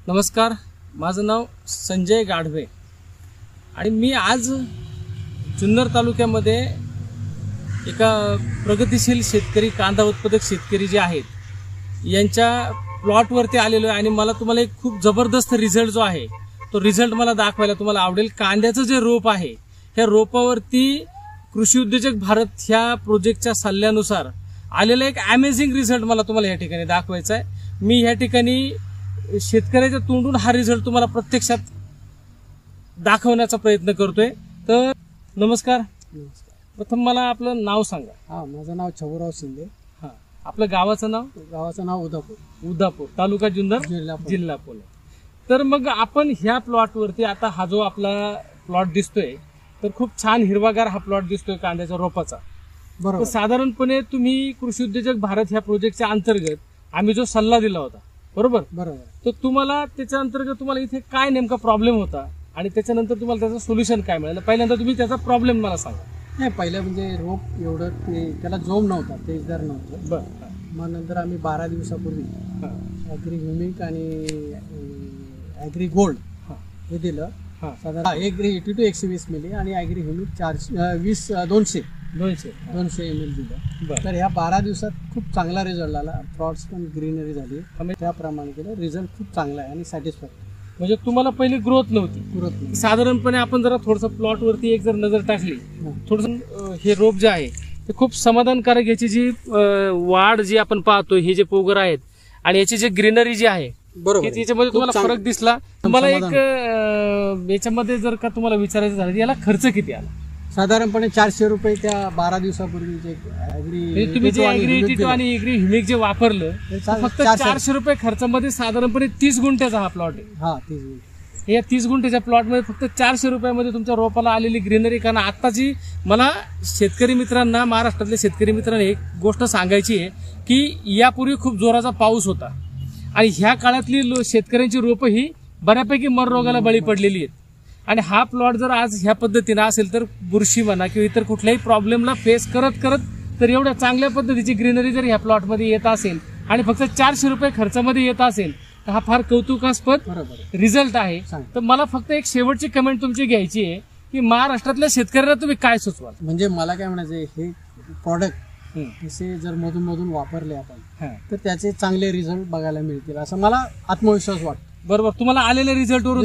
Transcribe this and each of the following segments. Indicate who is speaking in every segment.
Speaker 1: नमस्कार, माझं नाव संजय गाढवे आणि मी आज जुन्नर तालुक्यामध्ये एका प्रगतिशील शेतकरी, कांदा उत्पादक शेतकरी जे आहेत यांच्या प्लॉटवरती आलेलो आहे आणि मला तुम्हाला एक खूप जबरदस्त रिझल्ट जो आहे तो रिझल्ट मला दाखवायला तुम्हाला आवडेल। कांद्याचं जे रोप आहे ह्या रोपावरती कृषी उद्योजक भारत ह्या प्रोजेक्टच्या सल्ल्यानुसार आलेला एक अमेझिंग रिझल्ट मला तुम्हाला या ठिकाणी दाखवायचा आहे। मी या ठिकाणी शेतकऱ्याच्या तोंडून हा रिझल्ट तुम्हाला प्रत्यक्षात दाखवण्याचा प्रयत्न करतोय। तर नमस्कार, प्रथम मला आपलं नाव सांगा।
Speaker 2: माझं नाव छबुराव शिंदे।
Speaker 1: आपलं गावाचं नाव उदापूर, तालुका जुन्नर, जिल्हा पुणे। तर मग आपण ह्या प्लॉटवरती आता हा जो आपला प्लॉट दिसतोय तर खूप छान हिरवागार हा प्लॉट दिसतोय कांद्याच्या रोपाचा। बरोबर। साधारणपणे तुम्ही कृषी उद्योजक भारत ह्या प्रोजेक्टच्या अंतर्गत आम्ही जो सल्ला दिला होता, बरोबर, तर तुम्हाला त्याच्या अंतर्गत तुम्हाला इथे काय नेमका प्रॉब्लेम होता आणि त्याच्यानंतर तुम्हाला त्याचं सोल्युशन काय मिळालं? पहिल्यांदा तुम्ही त्याचा प्रॉब्लेम मला सांगा।
Speaker 2: नाही, पहिलं म्हणजे रोप एवढं त्याला जोम नव्हता, तेजदार नव्हतं। बरं। मग नंतर आम्ही 12 दिवसापूर्वी ॲग्री ह्युमिक आणि ॲग्री गोल्ड हे दिलं। साधारण ॲग्री 82 120 मिली आणि ॲग्री ह्युमिक 200 ml दिलं। तर ह्या 12 दिवसात खूप चांगला रिझल्ट आला। फ्रॉड्स पण ग्रीनरी झाली, आम्ही त्याप्रमाणे केलं। रिझल्ट खूप चांगला आहे आणि सॅटिस्फॅक्टरी।
Speaker 1: म्हणजे तुम्हाला पहिली ग्रोथ नव्हती। साधारणपणे आपण जरा थोडस प्लॉट वरती एक जर नजर टाकली, थोडस हे रोप जे आहे ते खूप समाधानकारक, याची जी वाढ जी आपण पाहतो, हे जे पोगर आहेत आणि याची जी ग्रीनरी जी आहे याच्यामध्ये तुम्हाला फरक दिसला। तुम्हाला एक याच्यामध्ये जर का तुम्हाला विचारायचं झालं याला खर्च किती आला?
Speaker 2: साधारणपणे 400 रुपये त्या 12 दिवसापूर्वी जे
Speaker 1: तुम्ही जे ॲग्री 82 आणि ॲग्री ह्युमिक जे वापरलं फक्त 400 रुपये खर्चामध्ये साधारणपणे 30 गुंठ्याचा हा प्लॉट आहे।
Speaker 2: 30 गुंठे।
Speaker 1: या 30 गुंठ्याच्या प्लॉटमध्ये फक्त 400 रुपयामध्ये तुमच्या रोपाला आलेली ग्रीनरी। कारण आताची मला शेतकरी मित्रांना, महाराष्ट्रातल्या शेतकरी मित्रांना एक गोष्ट सांगायची आहे की यापूर्वी खूप जोराचा पाऊस होता आणि ह्या काळातली शेतकऱ्यांची रोपं ही बऱ्यापैकी मर रोगाला बळी पडलेली आहेत आणि हा प्लॉट जर आज ह्या पद्धतीने असेल तर बुरशी म्हणा किंवा इतर कुठल्याही प्रॉब्लेमला फेस करत तर एवढ्या चांगल्या पद्धतीची ग्रीनरी जर ह्या प्लॉटमध्ये येत असेल आणि फक्त 400 रुपये खर्चामध्ये येत असेल तर हा फार कौतुकास्पद रिझल्ट आहे। तर मला फक्त एक शेवटची कमेंट तुमची घ्यायची आहे की महाराष्ट्रातल्या शेतकऱ्यांना तुम्ही काय सुचवाल?
Speaker 2: म्हणजे मला काय म्हणायचं, हे प्रॉडक्ट असे जर मधून वापरले आपण तर त्याचे चांगले रिझल्ट बघायला मिळतील असं मला आत्मविश्वास वाटतो।
Speaker 1: बरोबर, तुम्हाला आलेल्या रिझल्टवरून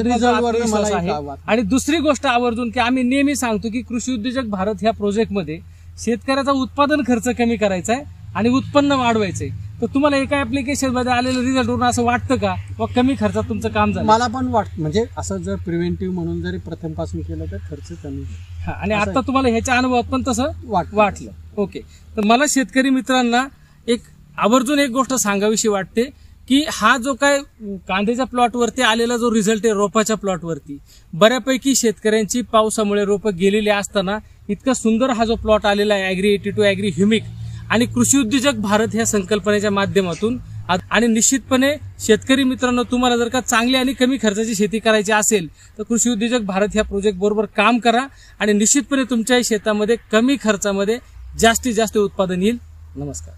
Speaker 1: मला आहे। आणि दुसरी गोष्ट आवर्जून की आम्ही नेहमी सांगतो की कृषी उद्योजक भारत ह्या प्रोजेक्टमध्ये शेतकऱ्याचा उत्पादन खर्च कमी करायचा आहे आणि उत्पन्न वाढवायचंय। तर तुम्हाला एका ऍप्लिकेशन मध्ये आलेल्या रिझल्टवरून असं वाटतं का व कमी खर्चात तुमचं काम झालं?
Speaker 2: मला पण वाटतं, म्हणजे असं जर प्रिव्हेंटिव्ह म्हणून जरी प्रथमपासून केलं तर खर्च कमी होईल
Speaker 1: आणि आता तुम्हाला ह्याच्या अनुभवात पण तसं वाटलं। ओके, तर मला शेतकरी मित्रांना एक आवर्जून एक गोष्ट सांगावीशी वाटते की हा जो काय कांद्याच्या प्लॉटवरती आलेला जो रिझल्ट आहे रोपाच्या प्लॉटवरती, बऱ्यापैकी शेतकऱ्यांची पावसामुळे रोपं गेलेली असताना इतका सुंदर हा जो प्लॉट आलेला आहे ॲग्री 82 ॲग्री ह्युमिक आणि कृषी उद्योजक भारत ह्या संकल्पनेच्या माध्यमातून। आणि निश्चितपणे शेतकरी मित्रांनो, तुम्हाला जर का चांगली आणि कमी खर्चाची शेती करायची असेल तर कृषी उद्योजक भारत ह्या प्रोजेक्ट बरोबर काम करा आणि निश्चितपणे तुमच्याही शेतामध्ये कमी खर्चामध्ये जास्तीत जास्त उत्पादन येईल। नमस्कार।